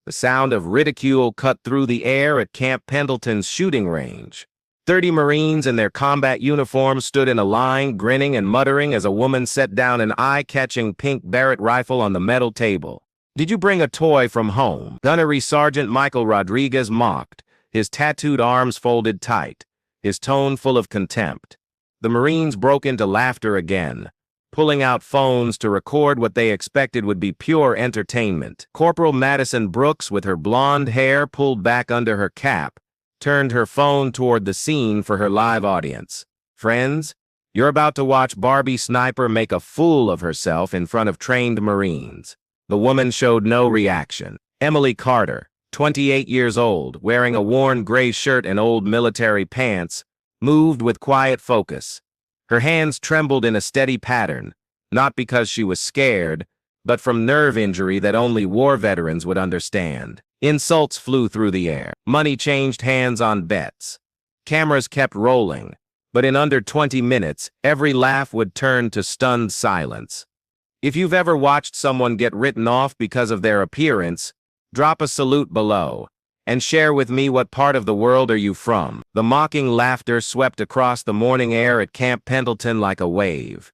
The sound of ridicule cut through the air at Camp Pendleton's shooting range. 30 Marines in their combat uniforms stood in a line, grinning and muttering as a woman set down an eye-catching pink Barrett rifle on the metal table. "Did you bring a toy from home?" Gunnery Sergeant Michael Rodriguez mocked, his tattooed arms folded tight, his tone full of contempt. The Marines broke into laughter again, pulling out phones to record what they expected would be pure entertainment. Corporal Madison Brooks, with her blonde hair pulled back under her cap, turned her phone toward the scene for her live audience. "Friends, you're about to watch Barbie Sniper make a fool of herself in front of trained Marines." The woman showed no reaction. Emily Carter, 28 years old, wearing a worn gray shirt and old military pants, moved with quiet focus. Her hands trembled in a steady pattern, not because she was scared, but from nerve injury that only war veterans would understand. Insults flew through the air. Money changed hands on bets. Cameras kept rolling, but in under 20 minutes, every laugh would turn to stunned silence. If you've ever watched someone get written off because of their appearance, drop a salute below, and share with me what part of the world are you from. The mocking laughter swept across the morning air at Camp Pendleton like a wave.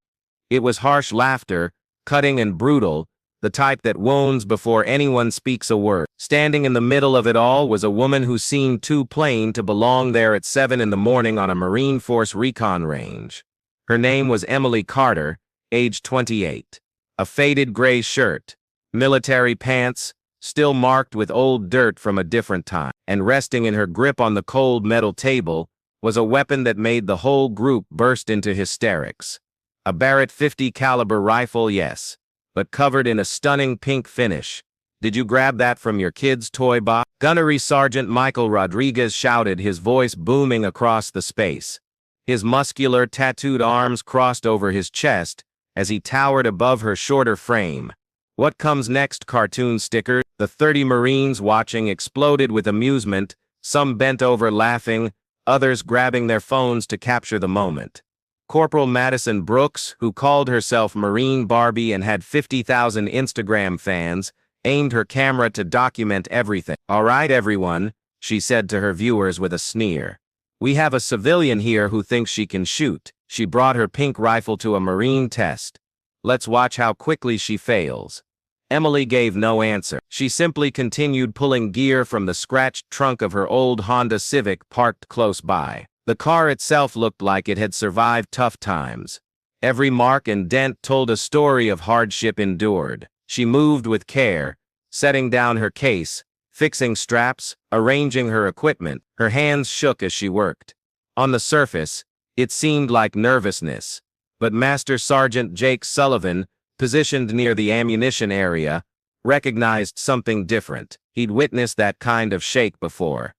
It was harsh laughter, cutting and brutal, the type that wounds before anyone speaks a word. Standing in the middle of it all was a woman who seemed too plain to belong there at 7 in the morning on a Marine Force recon range. Her name was Emily Carter, age 28. A faded gray shirt, military pants, still marked with old dirt from a different time, and resting in her grip on the cold metal table was a weapon that made the whole group burst into hysterics. A Barrett .50 caliber rifle, yes, but covered in a stunning pink finish. "Did you grab that from your kid's toy box?" Gunnery Sergeant Michael Rodriguez shouted, his voice booming across the space. His muscular, tattooed arms crossed over his chest as he towered above her shorter frame. "What comes next, cartoon sticker?" The 30 Marines watching exploded with amusement, some bent over laughing, others grabbing their phones to capture the moment. Corporal Madison Brooks, who called herself Marine Barbie and had 50,000 Instagram fans, aimed her camera to document everything. "All right, everyone," she said to her viewers with a sneer. "We have a civilian here who thinks she can shoot." She brought her pink rifle to a Marine test. "Let's watch how quickly she fails." Emily gave no answer. She simply continued pulling gear from the scratched trunk of her old Honda Civic parked close by. The car itself looked like it had survived tough times. Every mark and dent told a story of hardship endured. She moved with care, setting down her case, fixing straps, arranging her equipment. Her hands shook as she worked. On the surface, it seemed like nervousness, but Master Sergeant Jake Sullivan, positioned near the ammunition area, recognized something different. He'd witnessed that kind of shake before.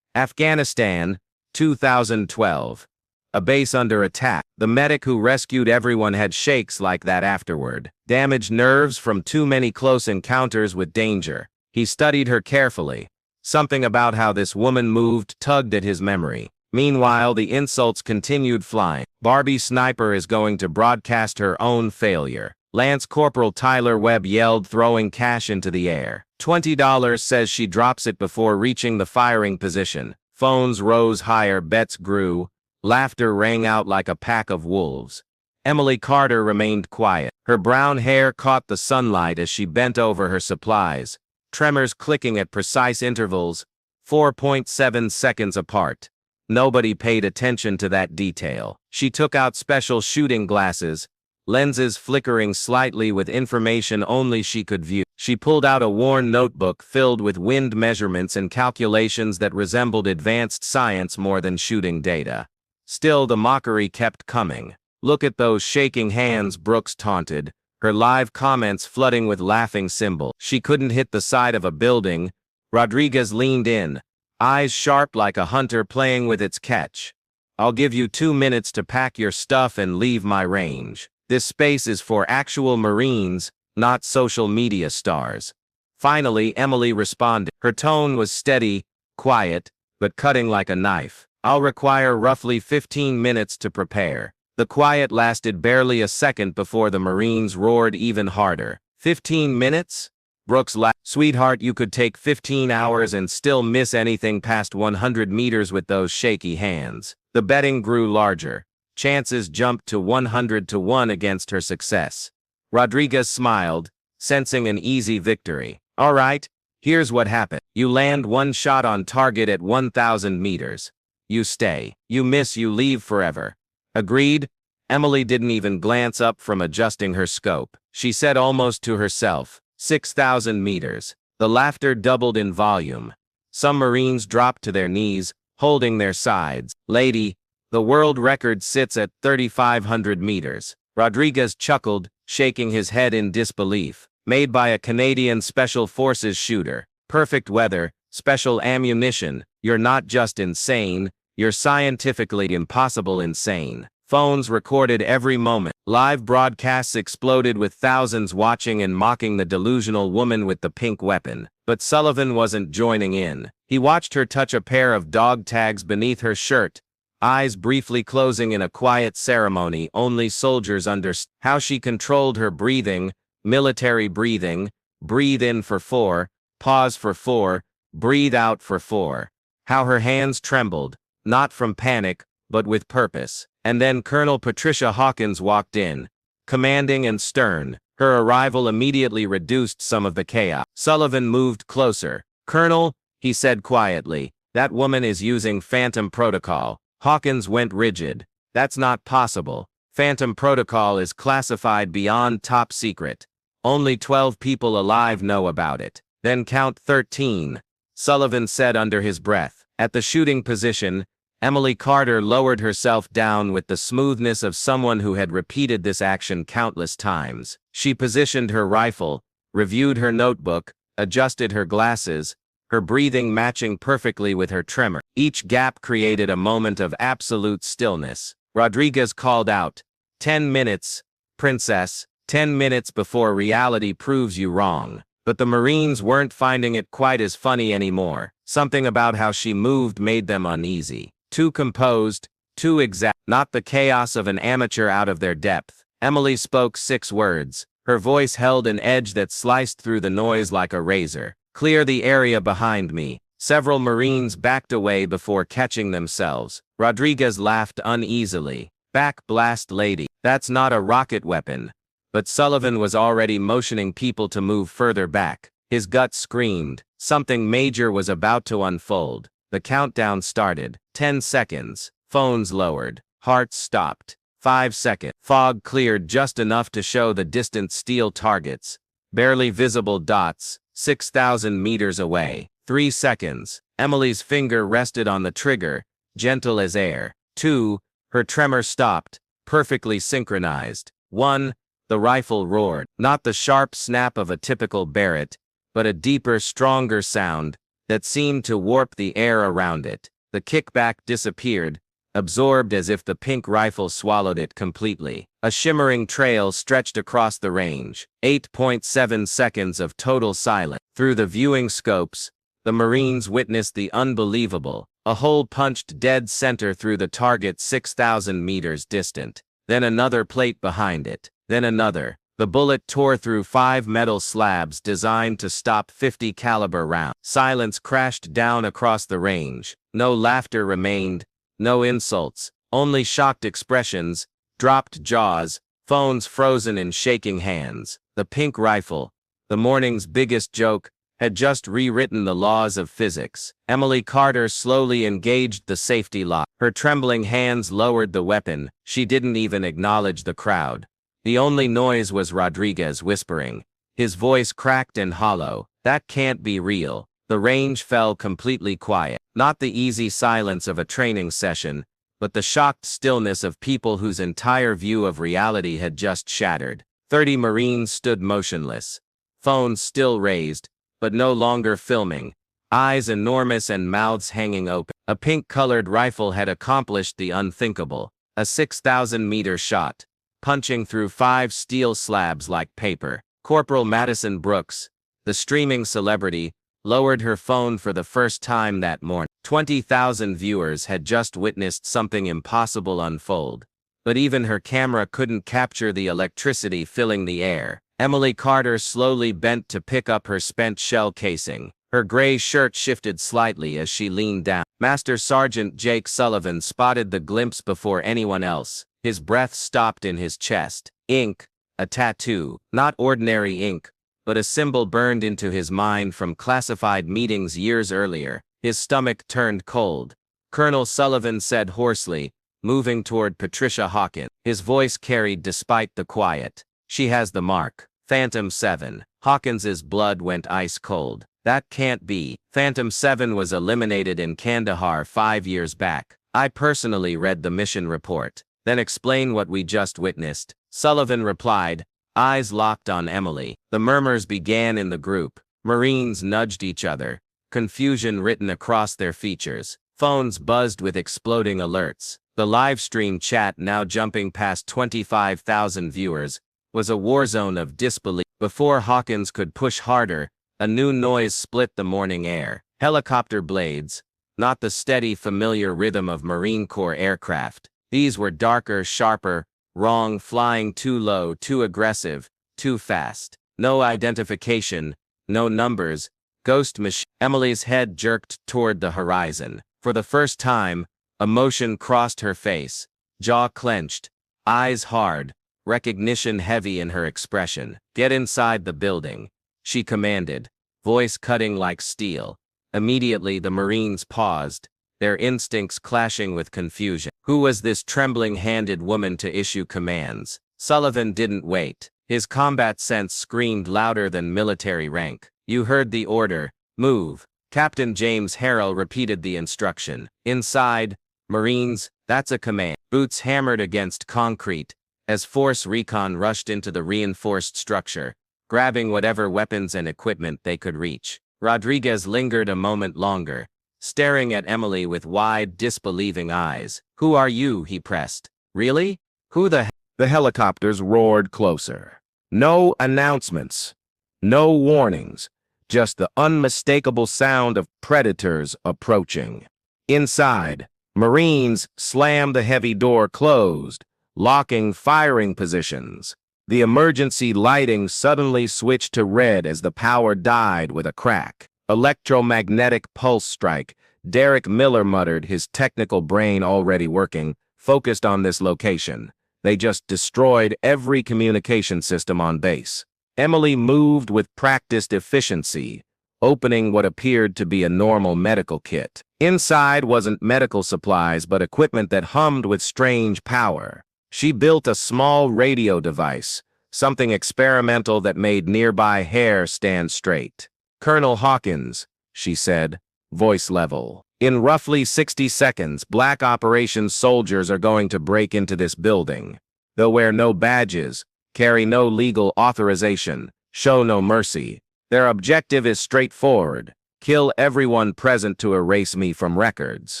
Afghanistan, 2012. A base under attack. The medic who rescued everyone had shakes like that afterward. Damaged nerves from too many close encounters with danger. He studied her carefully. Something about how this woman moved tugged at his memory. Meanwhile, the insults continued flying. Barbie Sniper is going to broadcast her own failure. Lance Corporal Tyler Webb yelled, throwing cash into the air. $20 says she drops it before reaching the firing position. Phones rose higher, bets grew. Laughter rang out like a pack of wolves. Emily Carter remained quiet. Her brown hair caught the sunlight as she bent over her supplies, tremors clicking at precise intervals, 4.7 seconds apart. Nobody paid attention to that detail. She took out special shooting glasses, lenses flickering slightly with information only she could view. She pulled out a worn notebook filled with wind measurements and calculations that resembled advanced science more than shooting data. Still, the mockery kept coming. "Look at those shaking hands," Brooks taunted, her live comments flooding with laughing symbols. She couldn't hit the side of a building. Rodriguez leaned in, eyes sharp like a hunter playing with its catch. "I'll give you 2 minutes to pack your stuff and leave my range. This space is for actual Marines, not social media stars." Finally, Emily responded. Her tone was steady, quiet, but cutting like a knife. "I'll require roughly 15 minutes to prepare." The quiet lasted barely a second before the Marines roared even harder. 15 minutes? Brooks laughed. Sweetheart, you could take 15 hours and still miss anything past 100 meters with those shaky hands. The betting grew larger. Chances jumped to 100 to 1 against her success. Rodriguez smiled, sensing an easy victory. All right, here's what happened. You land one shot on target at 1,000 meters. You stay. You miss, you leave forever. Agreed? Emily didn't even glance up from adjusting her scope. She said almost to herself, 6,000 meters. The laughter doubled in volume. Some Marines dropped to their knees, holding their sides. Lady, the world record sits at 3,500 meters. Rodriguez chuckled, shaking his head in disbelief. Made by a Canadian Special Forces shooter. Perfect weather, special ammunition. You're not just insane, you're scientifically impossible insane. Phones recorded every moment. Live broadcasts exploded with thousands watching and mocking the delusional woman with the pink weapon. But Sullivan wasn't joining in. He watched her touch a pair of dog tags beneath her shirt, eyes briefly closing in a quiet ceremony only soldiers understood. How she controlled her breathing, military breathing, breathe in for 4, pause for 4, breathe out for 4. How her hands trembled, not from panic, but with purpose. And then Colonel Patricia Hawkins walked in, commanding and stern. Her arrival immediately reduced some of the chaos. Sullivan moved closer. Colonel, he said quietly, that woman is using Phantom Protocol. Hawkins went rigid. That's not possible. Phantom Protocol is classified beyond top secret. Only 12 people alive know about it. Then count 13, Sullivan said under his breath. At the shooting position, Emily Carter lowered herself down with the smoothness of someone who had repeated this action countless times. She positioned her rifle, reviewed her notebook, adjusted her glasses, her breathing matching perfectly with her tremor. Each gap created a moment of absolute stillness. Rodriguez called out, 10 minutes, Princess, 10 minutes before reality proves you wrong. But the Marines weren't finding it quite as funny anymore. Something about how she moved made them uneasy. Too composed, too exact, not the chaos of an amateur out of their depth. Emily spoke 6 words. Her voice held an edge that sliced through the noise like a razor. Clear the area behind me. Several Marines backed away before catching themselves. Rodriguez laughed uneasily. Back blast, lady. That's not a rocket weapon. But Sullivan was already motioning people to move further back. His gut screamed. Something major was about to unfold. The countdown started. 10 seconds. Phones lowered. Hearts stopped. 5 seconds. Fog cleared just enough to show the distant steel targets. Barely visible dots, 6,000 meters away. 3 seconds. Emily's finger rested on the trigger, gentle as air. 2. Her tremor stopped, perfectly synchronized. 1. The rifle roared. Not the sharp snap of a typical Barrett, but a deeper, stronger sound that seemed to warp the air around it. The kickback disappeared, absorbed as if the pink rifle swallowed it completely. A shimmering trail stretched across the range. 8.7 seconds of total silence. Through the viewing scopes, the Marines witnessed the unbelievable. A hole punched dead center through the target 6,000 meters distant. Then another plate behind it. Then another. The bullet tore through 5 metal slabs designed to stop 50 caliber rounds. Silence crashed down across the range. No laughter remained, no insults, only shocked expressions, dropped jaws, phones frozen in shaking hands. The pink rifle, the morning's biggest joke, had just rewritten the laws of physics. Emily Carter slowly engaged the safety lock. Her trembling hands lowered the weapon. She didn't even acknowledge the crowd. The only noise was Rodriguez whispering. His voice cracked and hollow. That can't be real. The range fell completely quiet. Not the easy silence of a training session, but the shocked stillness of people whose entire view of reality had just shattered. 30 Marines stood motionless. Phones still raised, but no longer filming. Eyes enormous and mouths hanging open. A pink-colored rifle had accomplished the unthinkable. A 6,000-meter shot, punching through 5 steel slabs like paper. Corporal Madison Brooks, the streaming celebrity, lowered her phone for the first time that morning. 20,000 viewers had just witnessed something impossible unfold, but even her camera couldn't capture the electricity filling the air. Emily Carter slowly bent to pick up her spent shell casing. Her gray shirt shifted slightly as she leaned down. Master Sergeant Jake Sullivan spotted the glimpse before anyone else. His breath stopped in his chest. Ink, a tattoo, not ordinary ink, but a symbol burned into his mind from classified meetings years earlier. His stomach turned cold. Colonel Sullivan said hoarsely, moving toward Patricia Hawkins. His voice carried despite the quiet. She has the mark. Phantom 7. Hawkins's blood went ice cold. That can't be. Phantom 7 was eliminated in Kandahar 5 years back. I personally read the mission report. Then explain what we just witnessed. Sullivan replied, eyes locked on Emily. The murmurs began in the group. Marines nudged each other, confusion written across their features. Phones buzzed with exploding alerts. The live stream chat, now jumping past 25,000 viewers, was a war zone of disbelief. Before Hawkins could push harder, a new noise split the morning air. Helicopter blades, not the steady, familiar rhythm of Marine Corps aircraft. These were darker, sharper, wrong, flying too low, too aggressive, too fast. No identification, no numbers, ghost machine. Emily's head jerked toward the horizon. For the first time, emotion crossed her face, jaw clenched, eyes hard, recognition heavy in her expression. Get inside the building, she commanded, voice cutting like steel. Immediately the Marines paused, their instincts clashing with confusion. Who was this trembling-handed woman to issue commands? Sullivan didn't wait. His combat sense screamed louder than military rank. You heard the order. Move. Captain James Harrell repeated the instruction. Inside, Marines, that's a command. Boots hammered against concrete as Force Recon rushed into the reinforced structure, grabbing whatever weapons and equipment they could reach. Rodriguez lingered a moment longer, staring at Emily with wide, disbelieving eyes. Who are you? He pressed. Really? Who the hell? The helicopters roared closer. No announcements. No warnings. Just the unmistakable sound of predators approaching. Inside, Marines slammed the heavy door closed, locking firing positions. The emergency lighting suddenly switched to red as the power died with a crack. Electromagnetic pulse strike, Derek Miller muttered, his technical brain already working, focused on this location. They just destroyed every communication system on base. Emily moved with practiced efficiency, opening what appeared to be a normal medical kit. Inside wasn't medical supplies but equipment that hummed with strange power. She built a small radio device, something experimental that made nearby hair stand straight. Colonel Hawkins, she said, voice level. In roughly 60 seconds, Black Operations soldiers are going to break into this building. They'll wear no badges, carry no legal authorization, show no mercy. Their objective is straightforward: kill everyone present to erase me from records.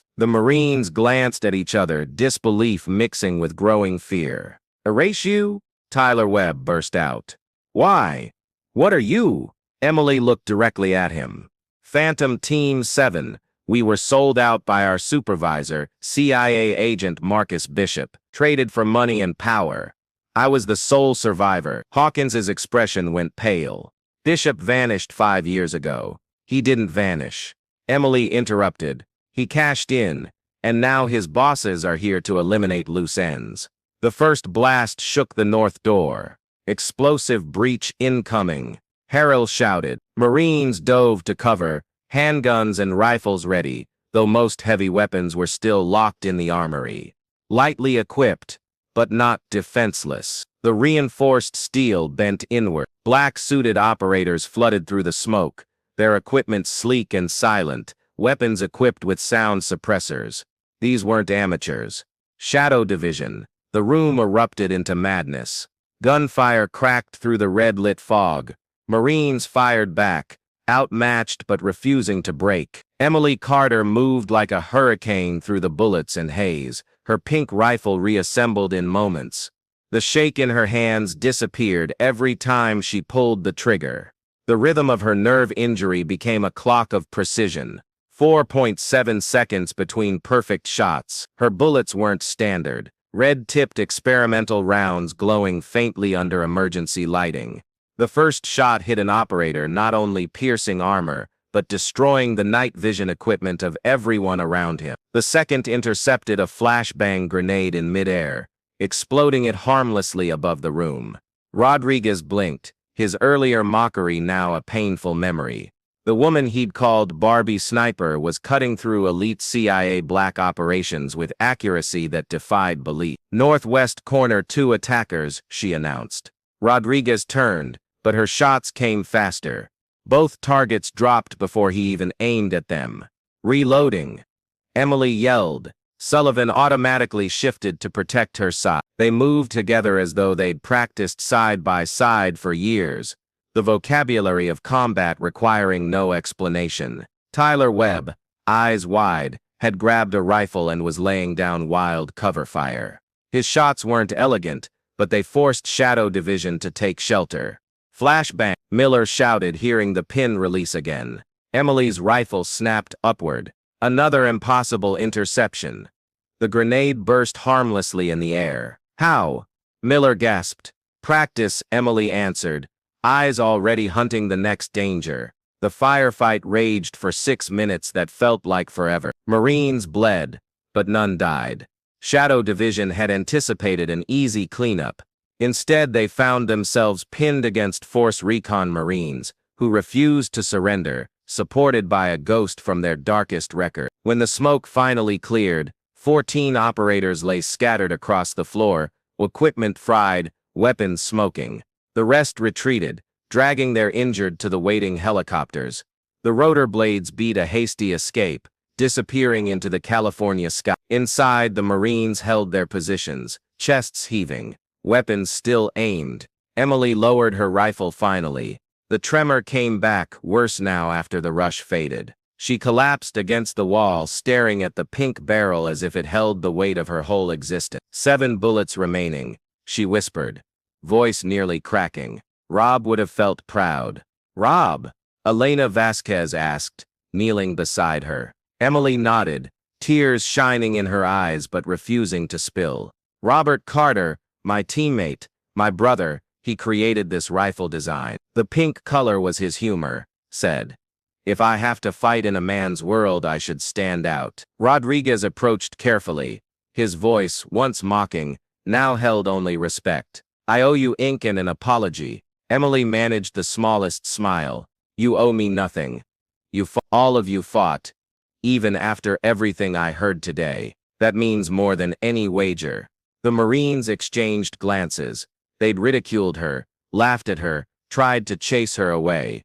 The Marines glanced at each other, disbelief mixing with growing fear. Erase you? Tyler Webb burst out. Why? What are you? Emily looked directly at him. Phantom Team 7. We were sold out by our supervisor, CIA agent Marcus Bishop, traded for money and power. I was the sole survivor. Hawkins's expression went pale. Bishop vanished 5 years ago. He didn't vanish. Emily interrupted. He cashed in, and now his bosses are here to eliminate loose ends. The first blast shook the north door. Explosive breach incoming. Harrell shouted. Marines dove to cover, handguns and rifles ready, though most heavy weapons were still locked in the armory. Lightly equipped, but not defenseless. The reinforced steel bent inward. Black-suited operators flooded through the smoke, their equipment sleek and silent, weapons equipped with sound suppressors. These weren't amateurs. Shadow Division. The room erupted into madness. Gunfire cracked through the red-lit fog. Marines fired back, outmatched but refusing to break. Emily Carter moved like a hurricane through the bullets and haze, her pink rifle reassembled in moments. The shake in her hands disappeared every time she pulled the trigger. The rhythm of her nerve injury became a clock of precision. 4.7 seconds between perfect shots. Her bullets weren't standard. Red-tipped experimental rounds glowing faintly under emergency lighting. The first shot hit an operator, not only piercing armor, but destroying the night vision equipment of everyone around him. The second intercepted a flashbang grenade in midair, exploding it harmlessly above the room. Rodriguez blinked, his earlier mockery now a painful memory. The woman he'd called Barbie Sniper was cutting through elite CIA black operations with accuracy that defied belief. Northwest corner, 2 attackers, she announced. Rodriguez turned, but her shots came faster. Both targets dropped before he even aimed at them. Reloading. Emily yelled. Sullivan automatically shifted to protect her side. They moved together as though they'd practiced side by side for years, the vocabulary of combat requiring no explanation. Tyler Webb, eyes wide, had grabbed a rifle and was laying down wild cover fire. His shots weren't elegant, but they forced Shadow Division to take shelter. Flashbang, Miller shouted, hearing the pin release again. Emily's rifle snapped upward. Another impossible interception. The grenade burst harmlessly in the air. How? Miller gasped. Practice, Emily answered, eyes already hunting the next danger. The firefight raged for 6 minutes that felt like forever. Marines bled, but none died. Shadow Division had anticipated an easy cleanup. Instead, they found themselves pinned against Force Recon Marines, who refused to surrender, supported by a ghost from their darkest record. When the smoke finally cleared, 14 operators lay scattered across the floor, equipment fried, weapons smoking. The rest retreated, dragging their injured to the waiting helicopters. The rotor blades beat a hasty escape, disappearing into the California sky. Inside, the Marines held their positions, chests heaving, weapons still aimed. Emily lowered her rifle finally. The tremor came back, worse now after the rush faded. She collapsed against the wall, staring at the pink barrel as if it held the weight of her whole existence. 7 bullets remaining, she whispered, voice nearly cracking. Rob would have felt proud. Rob? Elena Vasquez asked, kneeling beside her. Emily nodded, tears shining in her eyes but refusing to spill. Robert Carter, my teammate, my brother, he created this rifle design. The pink color was his humor, said. If I have to fight in a man's world, I should stand out. Rodriguez approached carefully, his voice, once mocking, now held only respect. I owe you ink and an apology. Emily managed the smallest smile. You owe me nothing. All of you fought, even after everything I heard today. That means more than any wager. The Marines exchanged glances. They'd ridiculed her, laughed at her, tried to chase her away.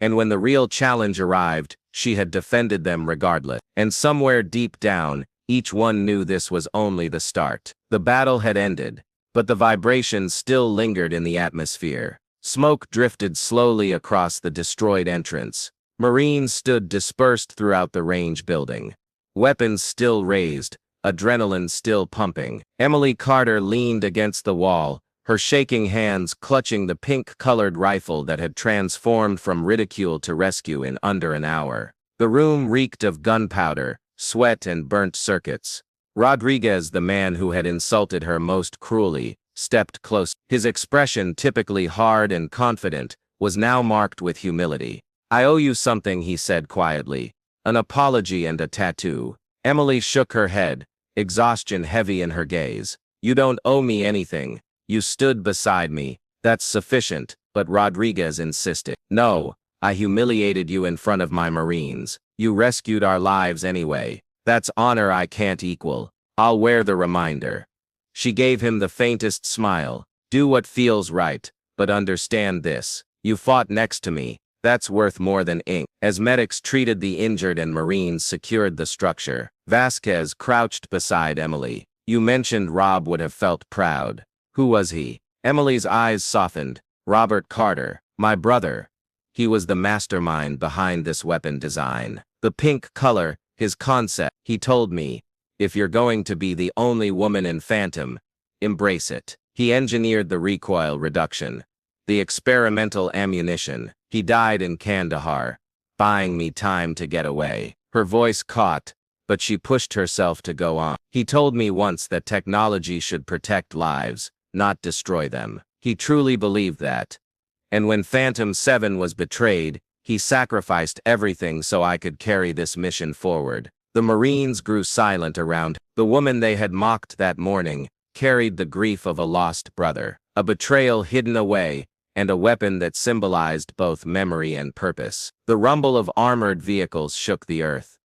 And when the real challenge arrived, she had defended them regardless. And somewhere deep down, each one knew this was only the start. The battle had ended, but the vibrations still lingered in the atmosphere. Smoke drifted slowly across the destroyed entrance. Marines stood dispersed throughout the range building. Weapons still raised, adrenaline still pumping. Emily Carter leaned against the wall, her shaking hands clutching the pink-colored rifle that had transformed from ridicule to rescue in under an hour. The room reeked of gunpowder, sweat, and burnt circuits. Rodriguez, the man who had insulted her most cruelly, stepped close. His expression, typically hard and confident, was now marked with humility. I owe you something, he said quietly. An apology and a tattoo. Emily shook her head, exhaustion heavy in her gaze. You don't owe me anything. You stood beside me. That's sufficient, but Rodriguez insisted. No, I humiliated you in front of my Marines. You rescued our lives anyway. That's honor I can't equal. I'll wear the reminder. She gave him the faintest smile. Do what feels right, but understand this. You fought next to me. That's worth more than ink. As medics treated the injured and Marines secured the structure, Vasquez crouched beside Emily. You mentioned Rob would have felt proud. Who was he? Emily's eyes softened. Robert Carter, my brother. He was the mastermind behind this weapon design. The pink color, his concept. He told me, if you're going to be the only woman in Phantom, embrace it. He engineered the recoil reduction, the experimental ammunition. He died in Kandahar, buying me time to get away. Her voice caught, but she pushed herself to go on. He told me once that technology should protect lives, not destroy them. He truly believed that. And when Phantom 7 was betrayed, he sacrificed everything so I could carry this mission forward. The Marines grew silent around. The woman they had mocked that morning carried the grief of a lost brother, a betrayal hidden away, and a weapon that symbolized both memory and purpose. The rumble of armored vehicles shook the earth.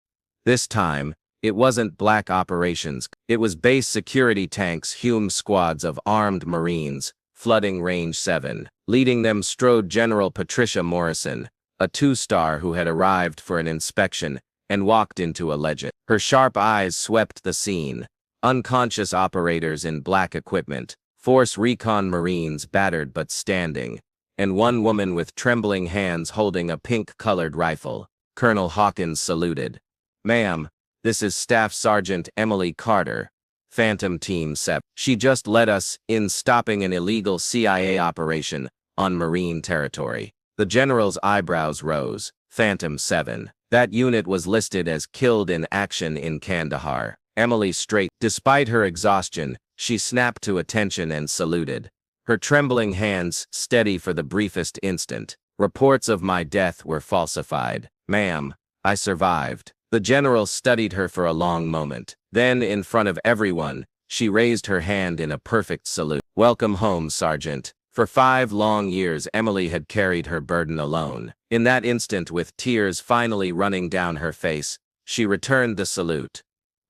This time, it wasn't black operations. It was base security tanks, Hume squads of armed Marines, flooding Range 7. Leading them strode General Patricia Morrison, a two-star who had arrived for an inspection and walked into a legend. Her sharp eyes swept the scene. Unconscious operators in black equipment, Force Recon Marines battered but standing, and one woman with trembling hands holding a pink-colored rifle. Colonel Hawkins saluted. "Ma'am, this is Staff Sergeant Emily Carter, Phantom Team 7. She just led us in stopping an illegal CIA operation on Marine territory." The general's eyebrows rose. Phantom 7. That unit was listed as killed in action in Kandahar. Emily straight. Despite her exhaustion, she snapped to attention and saluted. Her trembling hands steady for the briefest instant. "Reports of my death were falsified. Ma'am, I survived." The general studied her for a long moment. Then, in front of everyone, she raised her hand in a perfect salute. "Welcome home, Sergeant." For 5 long years, Emily had carried her burden alone. In that instant, with tears finally running down her face, she returned the salute.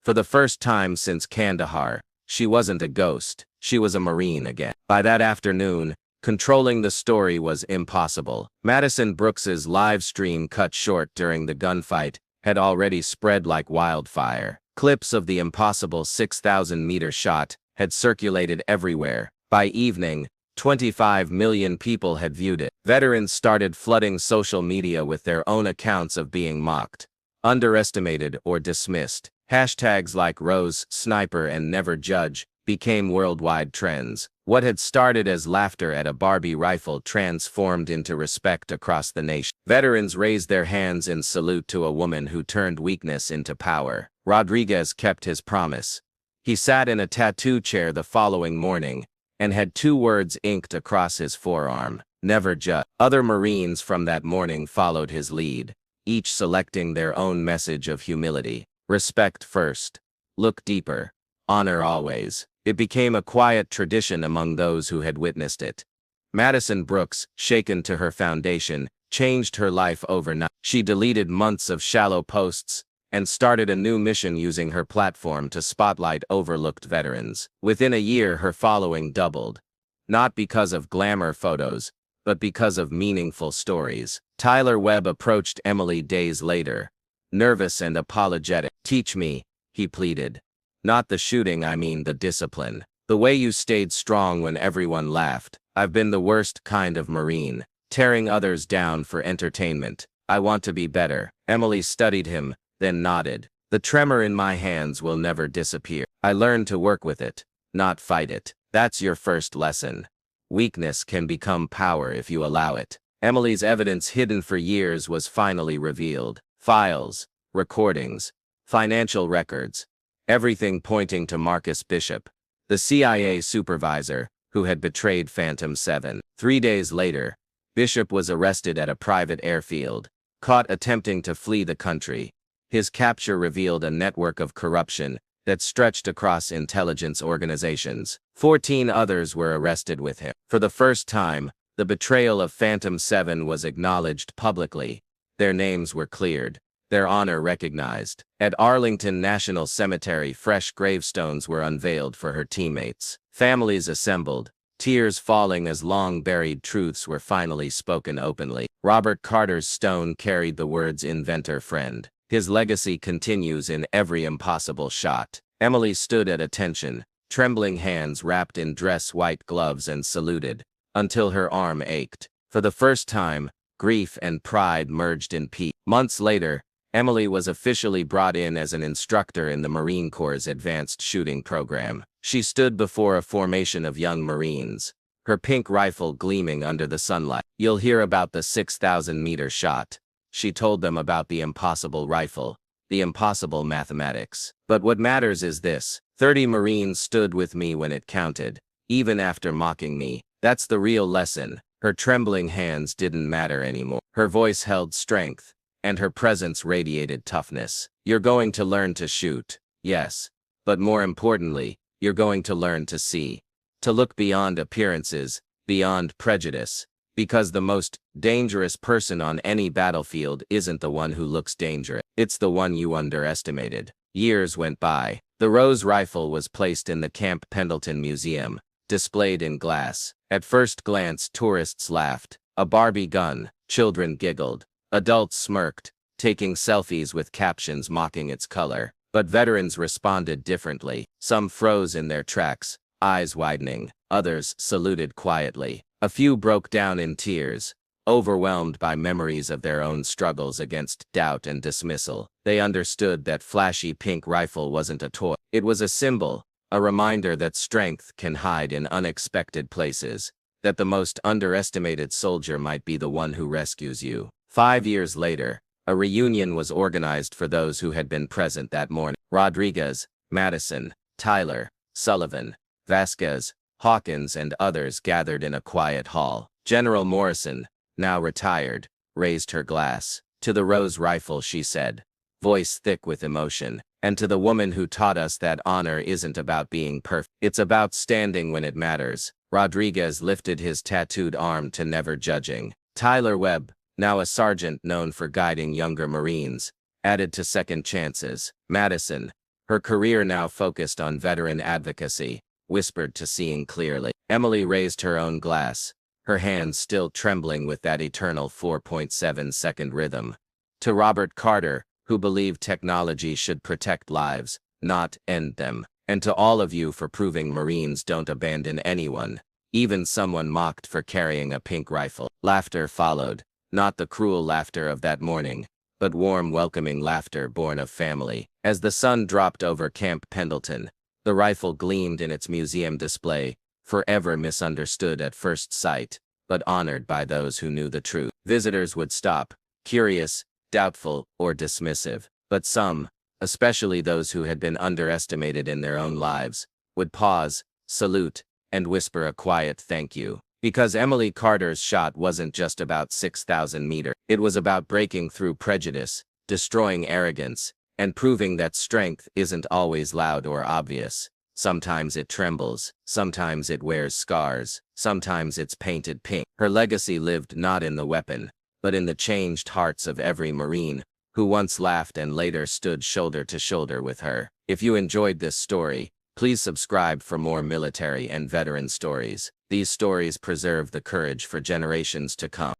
For the first time since Kandahar, she wasn't a ghost, she was a Marine again. By that afternoon, controlling the story was impossible. Madison Brooks's live stream, cut short during the gunfight, had already spread like wildfire. Clips of the impossible 6,000-meter shot had circulated everywhere. By evening, 25 million people had viewed it. Veterans started flooding social media with their own accounts of being mocked, underestimated, or dismissed. Hashtags like Rose, Sniper, and Never Judge became worldwide trends. What had started as laughter at a Barbie rifle transformed into respect across the nation. Veterans raised their hands in salute to a woman who turned weakness into power. Rodriguez kept his promise. He sat in a tattoo chair the following morning and had 2 words inked across his forearm: "Never judge." Other Marines from that morning followed his lead, each selecting their own message of humility. Respect first. Look deeper. Honor always. It became a quiet tradition among those who had witnessed it. Madison Brooks, shaken to her foundation, changed her life overnight. She deleted months of shallow posts and started a new mission using her platform to spotlight overlooked veterans. Within a year, her following doubled. Not because of glamour photos, but because of meaningful stories. Tyler Webb approached Emily days later, nervous and apologetic. "Teach me," he pleaded. "Not the shooting, I mean the discipline. The way you stayed strong when everyone laughed. I've been the worst kind of Marine, tearing others down for entertainment. I want to be better." Emily studied him, then nodded. "The tremor in my hands will never disappear. I learned to work with it, not fight it. That's your first lesson. Weakness can become power if you allow it." Emily's evidence hidden for years was finally revealed. Files, recordings, financial records, everything pointing to Marcus Bishop, the CIA supervisor who had betrayed Phantom 7. 3 days later, Bishop was arrested at a private airfield, caught attempting to flee the country. His capture revealed a network of corruption that stretched across intelligence organizations. 14 others were arrested with him. For the first time, the betrayal of Phantom 7 was acknowledged publicly. Their names were cleared, their honor recognized. At Arlington National Cemetery, fresh gravestones were unveiled for her teammates. Families assembled, tears falling as long-buried truths were finally spoken openly. Robert Carter's stone carried the words "inventor friend." His legacy continues in every impossible shot. Emily stood at attention, trembling hands wrapped in dress-white gloves, and saluted, until her arm ached. For the first time, grief and pride merged in peace. Months later, Emily was officially brought in as an instructor in the Marine Corps' Advanced Shooting Program. She stood before a formation of young Marines, her pink rifle gleaming under the sunlight. "You'll hear about the 6,000-meter shot." She told them about the impossible rifle, the impossible mathematics. "But what matters is this: 30 Marines stood with me when it counted, even after mocking me. That's the real lesson. Her trembling hands didn't matter anymore. Her voice held strength, and her presence radiated toughness. You're going to learn to shoot, yes. But more importantly, you're going to learn to see. To look beyond appearances, beyond prejudice. Because the most dangerous person on any battlefield isn't the one who looks dangerous. It's the one you underestimated. Years went by. The Rose rifle was placed in the Camp Pendleton Museum, displayed in glass. At first glance, tourists laughed. A Barbie gun. Children giggled. Adults smirked, taking selfies with captions mocking its color. But veterans responded differently. Some froze in their tracks, eyes widening. Others saluted quietly. A few broke down in tears, overwhelmed by memories of their own struggles against doubt and dismissal. They understood that flashy pink rifle wasn't a toy. It was a symbol, a reminder that strength can hide in unexpected places, that the most underestimated soldier might be the one who rescues you. 5 years later, a reunion was organized for those who had been present that morning. Rodriguez, Madison, Tyler, Sullivan, Vasquez, Hawkins and others gathered in a quiet hall. General Morrison, now retired, raised her glass. To the Rose rifle, she said, voice thick with emotion, and to the woman who taught us that honor isn't about being perfect. It's about standing when it matters. Rodriguez lifted his tattooed arm to never judging. Tyler Webb, now a sergeant known for guiding younger Marines, added to second chances. Madison, her career now focused on veteran advocacy, whispered to seeing clearly. Emily raised her own glass, her hands still trembling with that eternal 4.7-second rhythm. To Robert Carter, who believed technology should protect lives, not end them. And to all of you for proving Marines don't abandon anyone, even someone mocked for carrying a pink rifle. Laughter followed, not the cruel laughter of that morning, but warm welcoming laughter born of family. As the sun dropped over Camp Pendleton, the rifle gleamed in its museum display, forever misunderstood at first sight, but honored by those who knew the truth. Visitors would stop, curious, doubtful, or dismissive. But some, especially those who had been underestimated in their own lives, would pause, salute, and whisper a quiet thank you. Because Emily Carter's shot wasn't just about 6,000 meters. It was about breaking through prejudice, destroying arrogance, and proving that strength isn't always loud or obvious. Sometimes it trembles, sometimes it wears scars, sometimes it's painted pink. Her legacy lived not in the weapon, but in the changed hearts of every Marine, who once laughed and later stood shoulder to shoulder with her. If you enjoyed this story, please subscribe for more military and veteran stories. These stories preserve the courage for generations to come.